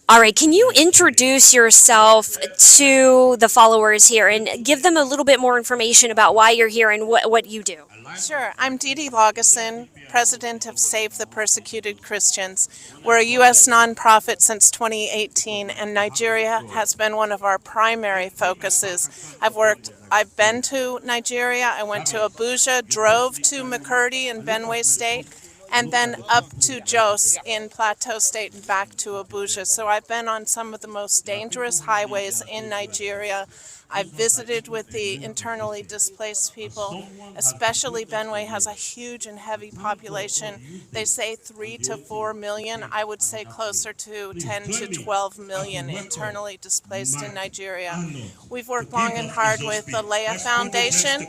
All right, can you introduce yourself to the followers here and give them a little bit more information about why you're here and what you do? Sure. I'm Dede Laugesen, president of Save the Persecuted Christians. We're a U.S. nonprofit since 2018, and Nigeria has been one of our primary focuses. I've been to Nigeria. I went to Abuja, drove to Makurdi in Benue State, and then up to Jos in Plateau State and back to Abuja. So I've been on some of the most dangerous highways in Nigeria. I've visited with the internally displaced people, especially Benue has a huge and heavy population. They say 3 to 4 million. I would say closer to 10 to 12 million internally displaced in Nigeria. We've worked long and hard with the Leah Foundation,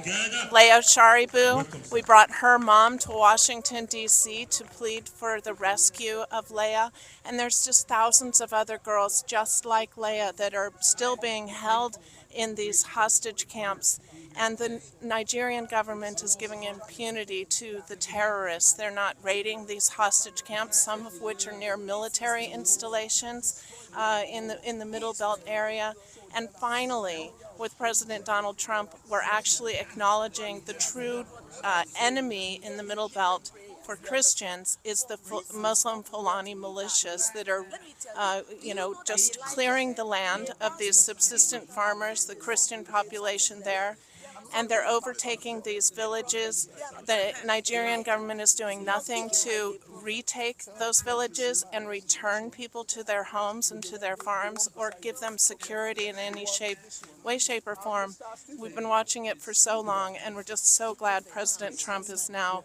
Leah Sharibu. We brought her mom to Washington, D.C. to plead for the rescue of Leah. And there's just thousands of other girls just like Leah that are still being held in these hostage camps, and the Nigerian government is giving impunity to the terrorists. They're not raiding these hostage camps, some of which are near military installations in the Middle Belt area. And finally, with President Donald Trump, we're actually acknowledging the true enemy in the Middle Belt for Christians is the Muslim Fulani militias that are, just clearing the land of these subsistent farmers, the Christian population there, and they're overtaking these villages. The Nigerian government is doing nothing to retake those villages and return people to their homes and to their farms or give them security in any way, shape, or form. We've been watching it for so long, and we're just so glad President Trump is now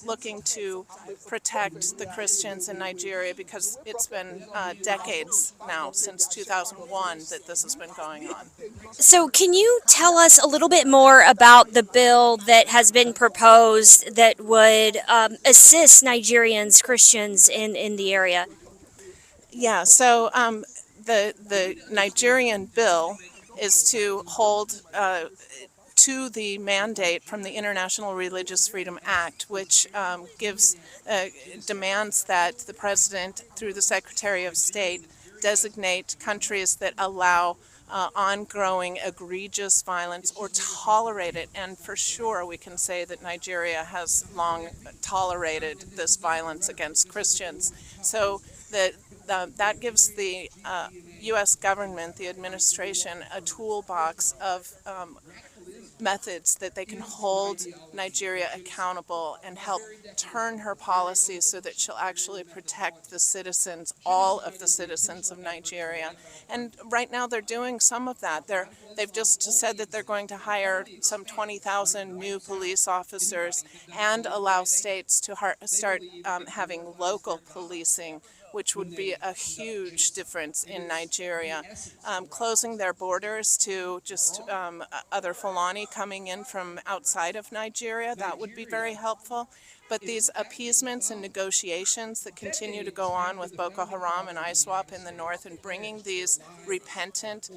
looking to protect the Christians in Nigeria, because it's been decades now, since 2001, that this has been going on. So, can you tell us a little bit more about the bill that has been proposed that would assist Nigerians, Christians in the area? Yeah, so the Nigerian bill is to hold to the mandate from the International Religious Freedom Act, which demands that the President, through the Secretary of State, designate countries that allow ongoing egregious violence or tolerate it. And for sure we can say that Nigeria has long tolerated this violence against Christians. So that gives the U.S. government, the administration, a toolbox of methods that they can hold Nigeria accountable and help turn her policies so that she'll actually protect the citizens, all of the citizens of Nigeria. And right now they're doing some of that. They've just said that they're going to hire some 20,000 new police officers and allow states to start having local policing, which would be a huge difference in Nigeria. Closing their borders to just other Fulani coming in from outside of Nigeria, that would be very helpful. But these appeasements and negotiations that continue to go on with Boko Haram and ISWAP in the north, and bringing these repentant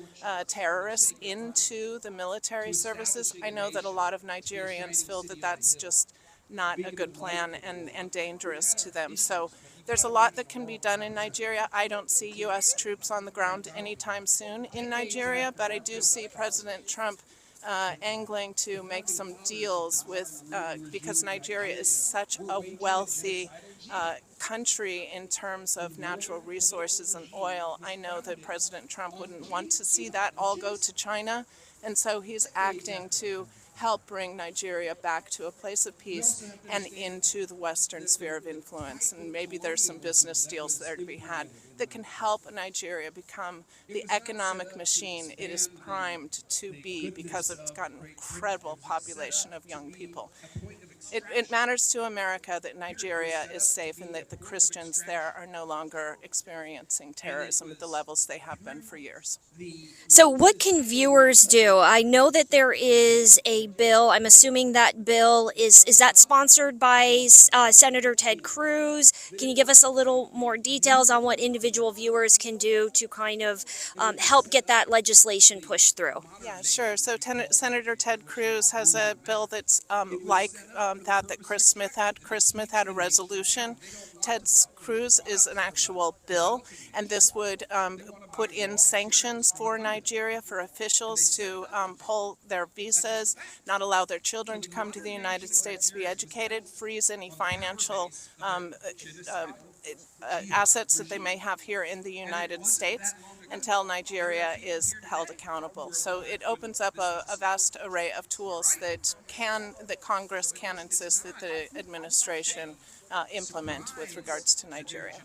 terrorists into the military services, I know that a lot of Nigerians feel that that's just not a good plan and dangerous to them. So there's a lot that can be done in Nigeria. I don't see U.S. troops on the ground anytime soon in Nigeria, but I do see President Trump angling to make some deals with, because Nigeria is such a wealthy country in terms of natural resources and oil. I know that President Trump wouldn't want to see that all go to China, and so he's acting to help bring Nigeria back to a place of peace and into the Western sphere of influence. And maybe there's some business deals there to be had that can help Nigeria become the economic machine it is primed to be, because it's got an incredible population of young people. It matters to America that Nigeria is safe and that the Christians there are no longer experiencing terrorism at the levels they have been for years. So, what can viewers do? I know that there is a bill. I'm assuming that bill is that sponsored by Senator Ted Cruz? Can you give us a little more details on what individual viewers can do to kind of help get that legislation pushed through? Yeah, sure. So Senator Ted Cruz has a bill that's like that Chris Smith had. Chris Smith had a resolution Ted Cruz is an actual bill, and this would put in sanctions for Nigeria, for officials to pull their visas, not allow their children to come to the United States to be educated, freeze any financial assets that they may have here in the United States until Nigeria is held accountable. So it opens up a vast array of tools that Congress can insist that the administration implement with regards to Nigeria.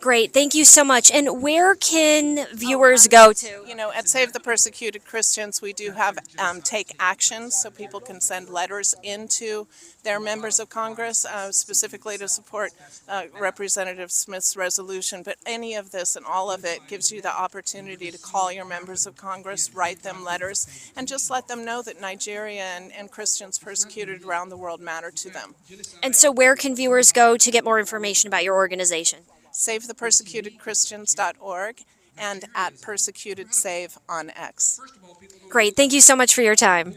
Great, thank you so much. And where can viewers go to? You know, at Save the Persecuted Christians, we do have take actions, so people can send letters into their members of Congress, specifically to support Representative Smith's resolution. But any of this and all of it gives you the opportunity to call your members of Congress, write them letters, and just let them know that Nigeria and Christians persecuted around the world matter to them. And so where can viewers go to get more information about your organization? SaveThePersecutedChristians.org and at Persecuted Save on X. Great, thank you so much for your time.